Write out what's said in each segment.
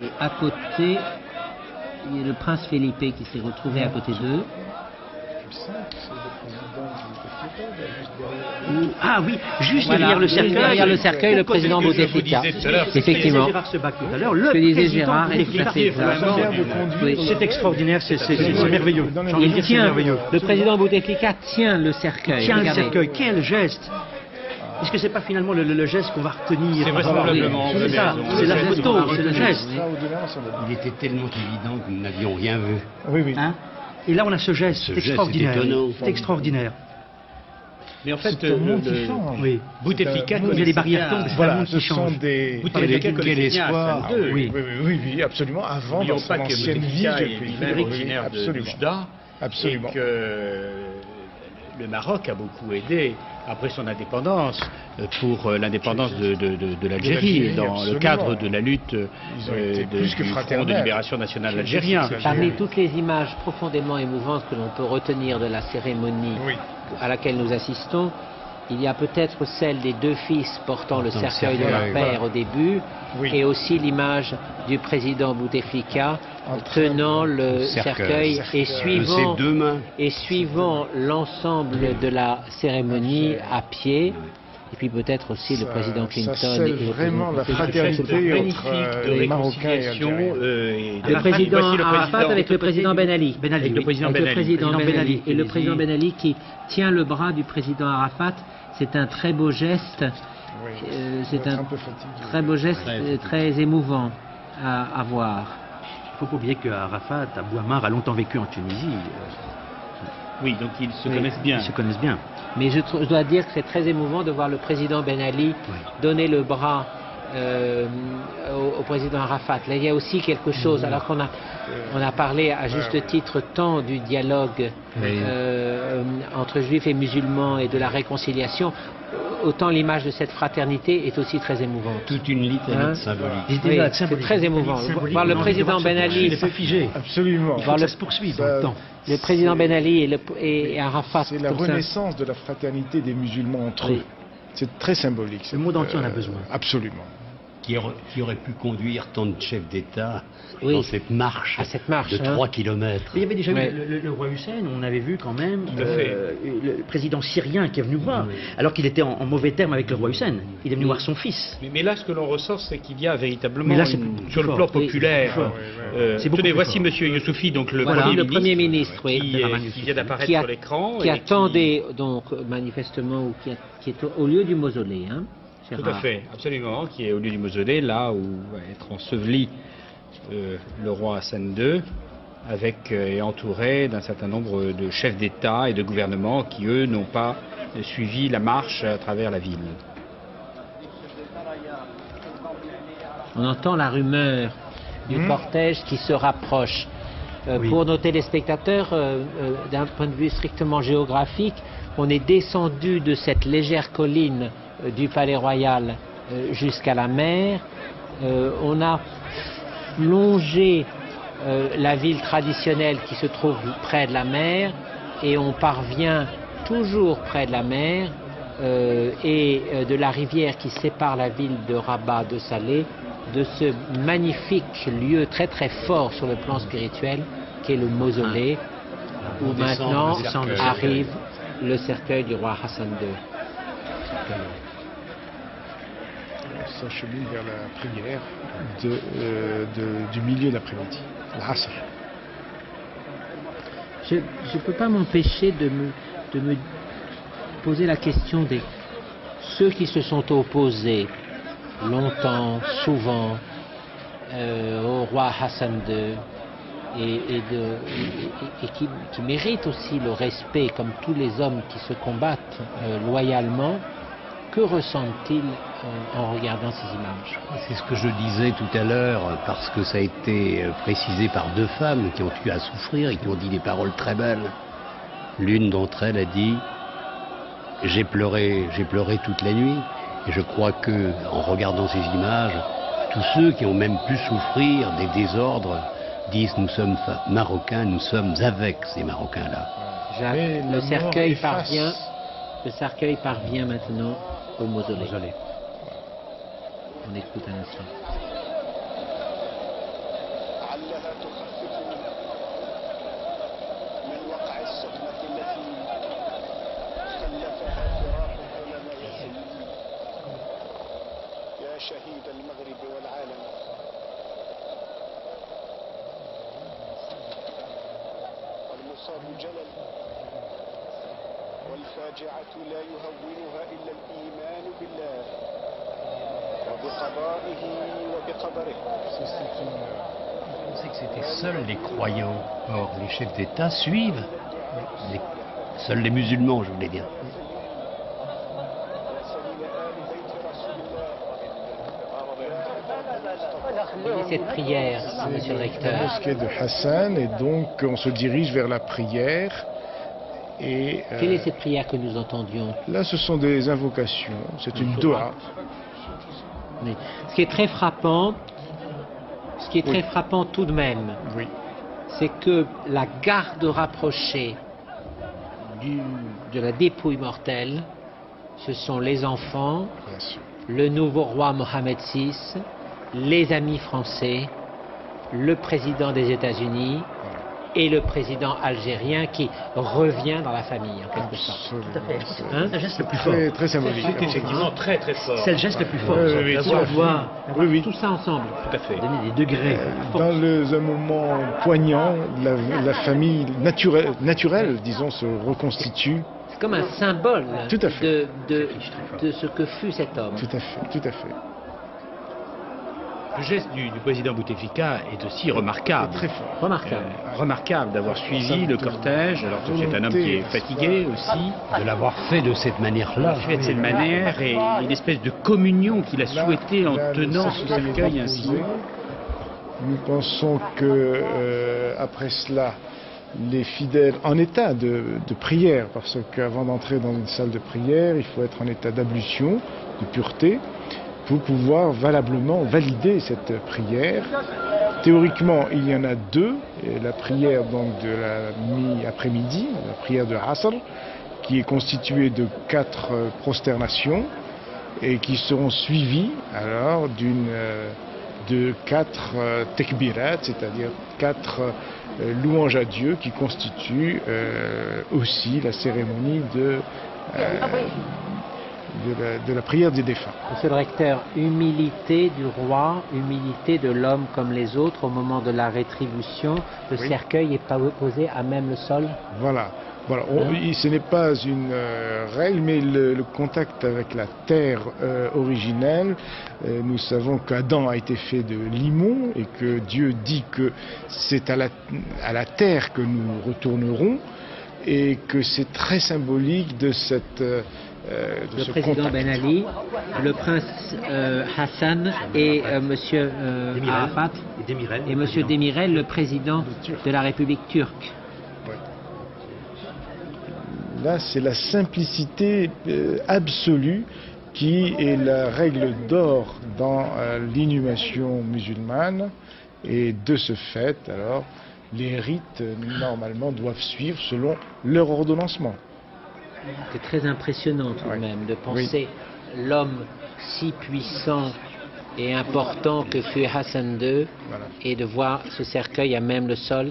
Et à côté, il y a le prince Felipe qui s'est retrouvé à côté d'eux. Ah oui, juste Voilà, derrière le cercueil, le président Bouteflika. Effectivement. Ce que disait Gérard est tout à fait exact. Oui. C'est extraordinaire, c'est merveilleux. Il tient, le président Bouteflika tient le cercueil. Tiens le Regardez. cercueil, quel geste! Est-ce que c'est pas finalement le geste qu'on va retenir? C'est vraisemblablement. C'est ça, c'est la photo, c'est le geste. Il était tellement évident que nous n'avions rien vu. Oui, oui. Hein? Et là, on a ce geste, Ce c'est geste extraordinaire. est étonnant. C'est extraordinaire. Mais en fait, C'est un monde qui change. Oui. Bouteflika Il y a les barrières tombent, c'est un Voilà, monde ce qui sont change. des... Bouteflika Quel espoir. Ah, oui, oui, absolument. Avant, dans N'oublions son pas que ancienne vie, Bouteflika j'ai est pu lui-même oui, originaire de absolument. Oujda, Absolument. et que le Maroc a beaucoup aidé après son indépendance pour l'indépendance de l'Algérie, dans le absolument. cadre de la lutte Ils ont été plus que du Front de fraternels. libération nationale algérien. Parmi toutes les images profondément émouvantes que l'on peut retenir de la cérémonie Oui. à laquelle nous assistons, il y a peut-être celle des deux fils portant le cercueil de leur cercueil, père voilà. au début, Oui. et aussi l'image du président Bouteflika En train tenant le cercueil et De ses deux mains. suivant l'ensemble de la cérémonie à pied. Et puis peut-être aussi le président Clinton. Ça scelle et le vraiment la président fraternité magnifique entre de les Marocains et réconciliation. Algériens. Le président Arafat avec le président Ben Ali. Avec le président Avec le président Ben Ali. Et le qui président dit- Ben Ali qui tient le bras du président Arafat. C'est un très beau geste. Oui. C'est Être un un peu fatigué. très beau geste, très émouvant à voir. Il ne faut pas oublier qu'Arafat, à Bouamar, a longtemps vécu en Tunisie. Oui, donc ils se Oui. connaissent bien. Ils se connaissent bien. Mais je dois dire que c'est très émouvant de voir le président Ben Ali donner le bras au président Arafat. Là, il y a aussi quelque chose, alors qu'on a parlé à juste titre tant du dialogue entre juifs et musulmans et de la réconciliation, autant l'image de cette fraternité est aussi très émouvante. Toute une litanie Hein? de symbolique. Oui, c'est très émouvant. Voir le président Ben Il Ali, n'est pas figé. Absolument. Il faut que ça se poursuive dans le temps. le président Ben Ali et Arafat, C'est la comme ça. renaissance de la fraternité des musulmans entre Oui. eux. C'est très symbolique. Le monde entier en a besoin. Absolument. Qui aurait pu conduire tant de chefs d'État Oui. dans cette marche, À cette marche, de hein. 3 kilomètres. Il y avait déjà Ouais. eu le roi Hussein, on avait vu quand même à fait. le président syrien qui est venu voir, alors qu'il était en mauvais terme avec le roi Hussein. Il est venu voir son fils. Mais là, ce que l'on ressent, c'est qu'il y a véritablement, Mais là, c'est plus sur le fort. plan Oui, populaire, c'est plus fort. tenez, beaucoup plus voici fort. Monsieur Youssoufi, donc le, Voilà, premier, le ministre, Premier ministre, oui. qui vient d'apparaître Qui a- sur l'écran. qui et attendait donc manifestement ou qui est au lieu du mausolée, hein, Tout à Gérard. fait, absolument, qui est au lieu du mausolée, là où va être enseveli le roi Hassan II, avec et entouré d'un certain nombre de chefs d'État et de gouvernement qui, eux, n'ont pas suivi la marche à travers la ville. On entend la rumeur du cortège qui se rapproche. Pour nos téléspectateurs, d'un point de vue strictement géographique, on est descendu de cette légère colline du Palais Royal jusqu'à la mer. On a longé la ville traditionnelle qui se trouve près de la mer et on parvient toujours près de la mer et de la rivière qui sépare la ville de Rabat de Salé de ce magnifique lieu très très fort sur le plan spirituel qui est le mausolée où maintenant arrive le cercueil du roi Hassan II. On s'achemine vers la prière du milieu d'après-midi, l'Asr. Je ne peux pas m'empêcher de me poser la question des ceux qui se sont opposés longtemps, souvent, au roi Hassan II et qui méritent aussi le respect comme tous les hommes qui se combattent loyalement. Que ressentent-ils en regardant ces images? C'est ce que je disais tout à l'heure, parce que ça a été précisé par deux femmes qui ont eu à souffrir et qui ont dit des paroles très belles. L'une d'entre elles a dit « J'ai pleuré toute la nuit ». Et je crois que, en regardant ces images, tous ceux qui ont même pu souffrir des désordres disent « Nous sommes Marocains, nous sommes avec ces Marocains-là ». Jacques, le cercueil parvient maintenant au mausolée. On écoute un instant. Je pensais que c'était seuls les croyants. Or, les chefs d'État suivent. Seuls les musulmans, je voulais dire. Cette prière, monsieur le La recteur. mosquée de Hassan, et donc on se dirige vers la prière. Et Quelle est cette prière que nous entendions? là, ce sont des invocations, c'est une doha. Oui. Ce qui est très frappant, tout de même, Oui, c'est que la garde rapprochée de la dépouille mortelle, ce sont les enfants, bien sûr. le nouveau roi Mohamed VI, les amis français, le président des États-Unis et le président algérien qui revient dans la famille, en quelque sorte. Absolument. C'est le geste le plus fort. Très, très symbolique. C'est effectivement très très fort. C'est le geste le plus fort. Oui, La tout à voix, fait. Oui, Tout ça ensemble. Tout à fait. donner des degrés. Dans un moment poignant, la famille naturelle, disons, se reconstitue. C'est comme un symbole Tout à fait. de ce que fut cet homme. Tout à fait, tout à fait. Le geste du président Bouteflika est aussi remarquable. Très fort. Remarquable. Remarquable d'avoir suivi le cortège, alors que c'est un homme qui est fatigué aussi. De l'avoir fait de cette manière-là. Fait de cette manière et une espèce de communion qu'il a souhaité en Là, tenant le ce cercueil cercueil est ainsi. posé. Nous pensons que après cela, les fidèles en état de prière, parce qu'avant d'entrer dans une salle de prière, il faut être en état d'ablution, de pureté, pour pouvoir valablement valider cette prière. Théoriquement, il y en a deux, et la prière donc de la mi-après-midi, la prière de Asr, qui est constituée de 4 prosternations et qui seront suivies alors de 4 tekbirat, c'est-à-dire 4 louanges à Dieu qui constituent aussi la cérémonie de la prière des défunts. Monsieur le recteur, humilité du roi, humilité de l'homme comme les autres au moment de la rétribution, le Oui. cercueil n'est pas posé à même le sol. Voilà. Ce n'est pas une règle, mais le contact avec la terre originelle, nous savons qu'Adam a été fait de limon et que Dieu dit que c'est à la terre que nous retournerons et que c'est très symbolique de cette... Le président Ben Ali, le prince Hassan et monsieur Arafat Demirel. et monsieur Demirel, le président de la République turque. Là, c'est la simplicité absolue qui est la règle d'or dans l'inhumation musulmane. Et de ce fait, alors, les rites, normalement, doivent suivre selon leur ordonnancement. C'est très impressionnant tout de Oui. même de penser l'homme si puissant et important que fut Hassan II Voilà. et de voir ce cercueil à même le sol.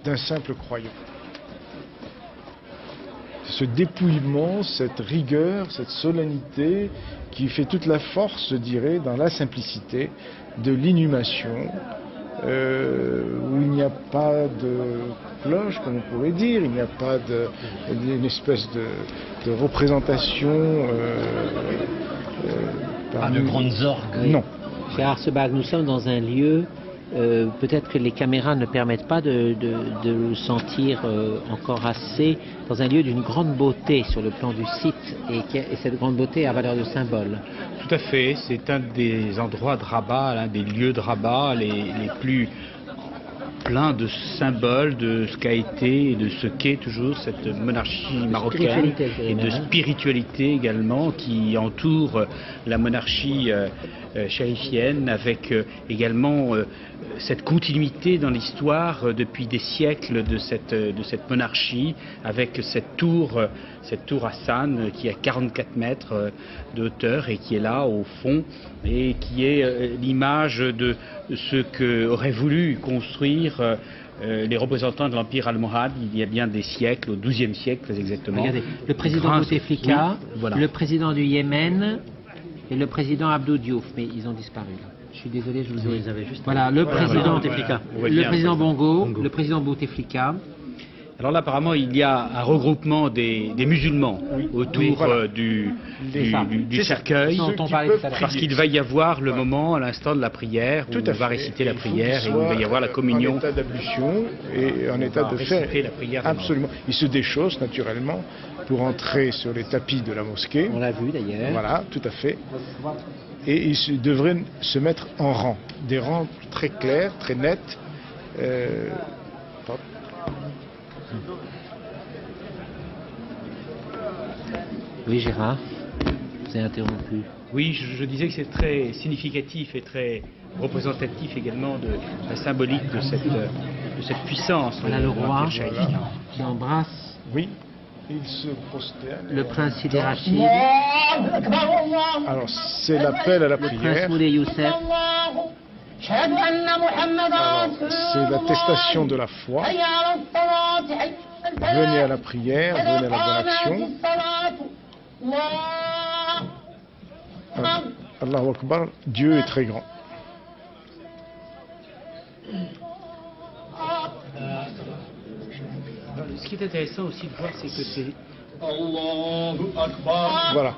D'un simple croyant. Ce dépouillement, cette rigueur, cette solennité qui fait toute la force, je dirais, dans la simplicité de l'inhumation, où il n'y a pas de cloche, comme on pourrait dire, il n'y a pas d'une espèce de représentation. Pas de grandes orgues. Non. Cher Arsebag, nous sommes dans un lieu, peut-être que les caméras ne permettent pas de le sentir encore assez, dans un lieu d'une grande beauté sur le plan du site, et cette grande beauté a valeur de symbole. Tout à fait, c'est un des endroits de Rabat, l'un des lieux de Rabat les plus pleins de symboles de ce qu'a été et de ce qu'est toujours cette monarchie marocaine spiritualité, je dirais et de même, hein. spiritualité également qui entoure la monarchie chérifienne avec également cette continuité dans l'histoire depuis des siècles de cette monarchie avec cette tour Hassan qui a 44 mètres de hauteur et qui est là au fond et qui est l'image de ce qu'auraient voulu construire les représentants de l'Empire almohade il y a bien des siècles, au XIIe siècle très exactement. Regardez, le président Grâce- Bouteflika, oui, voilà. le président du Yémen et le président Abdou Diouf, mais ils ont disparu là. Je suis désolé, je vous ai... Ils avaient juste... Voilà, le président Bouteflika. On voit le bien, président le président Bongo, Bongo. le président Bouteflika Alors là, apparemment, il y a un regroupement des musulmans autour voilà. du cercueil, dont on parlait tout à l'heure. parce qu'il va y avoir le moment, à l'instant de la prière, où on va réciter la prière et où il va y avoir la communion. En état d'ablution et en état de faire la prière. absolument. Il se déchausse naturellement pour entrer sur les tapis de la mosquée. On l'a vu d'ailleurs. Voilà, tout à fait. Et il devrait se mettre en rang, des rangs très clairs, très nets. Oui, Gérard, vous avez interrompu. Oui, je disais que c'est très significatif et très représentatif également de la symbolique de cette puissance. Voilà le roi Voilà. qui embrasse Oui, il se prosterne. le prince Sidi Rachid, Alors, c'est l'appel à la le prince prière. Moulay Youssef. Alors, c'est l'attestation de la foi. Venez à la prière, venez à la bonne action. Allahu Akbar, Dieu est très grand. Ce qui est intéressant aussi de voir, c'est que c'est Voilà.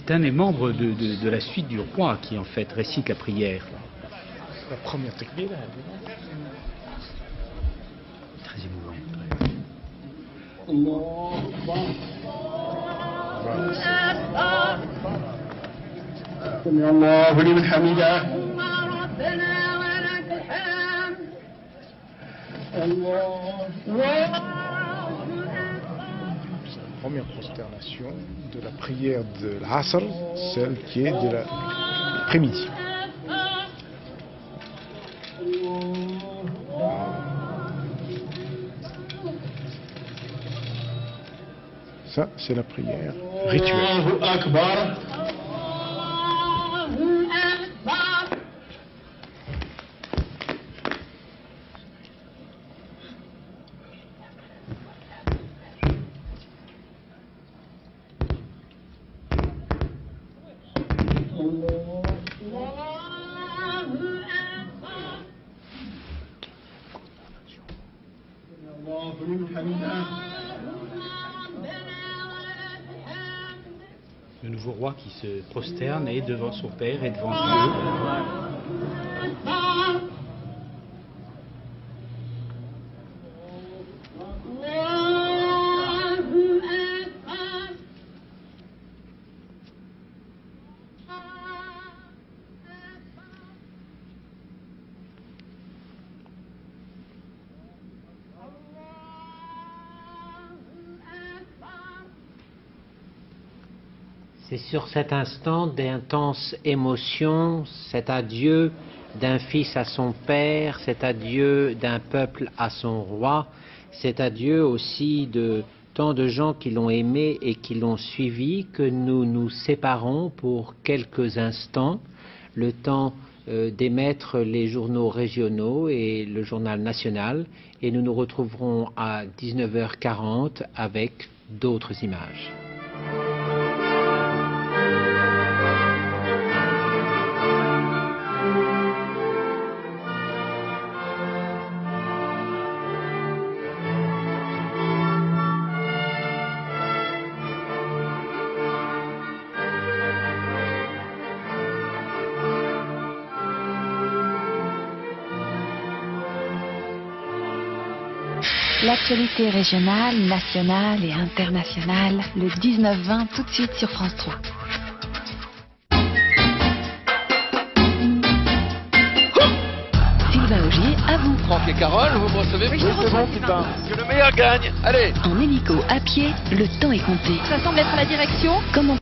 un des membres de la suite du roi qui en fait récite la prière. La première technique. Très émouvant. Première prosternation de la prière de l'Asr, celle qui est de la l'après-midi. Ça, c'est la prière rituelle. Le nouveau roi qui se prosterne est devant son père et devant Dieu. C'est sur cet instant d'intense émotion, cet adieu d'un fils à son père, cet adieu d'un peuple à son roi, cet adieu aussi de tant de gens qui l'ont aimé et qui l'ont suivi, que nous nous séparons pour quelques instants, le temps d'émettre les journaux régionaux et le journal national, et nous nous retrouverons à 19h40 avec d'autres images. L'actualité régionale, nationale et internationale, le 19-20 tout de suite sur France 3. Sylvain Augier, à vous. Franck et Carole, vous me recevez? Oui, c'est bon, putain. Que le meilleur gagne. Allez. En hélico, à pied, le temps est compté. Ça semble être la direction. Comment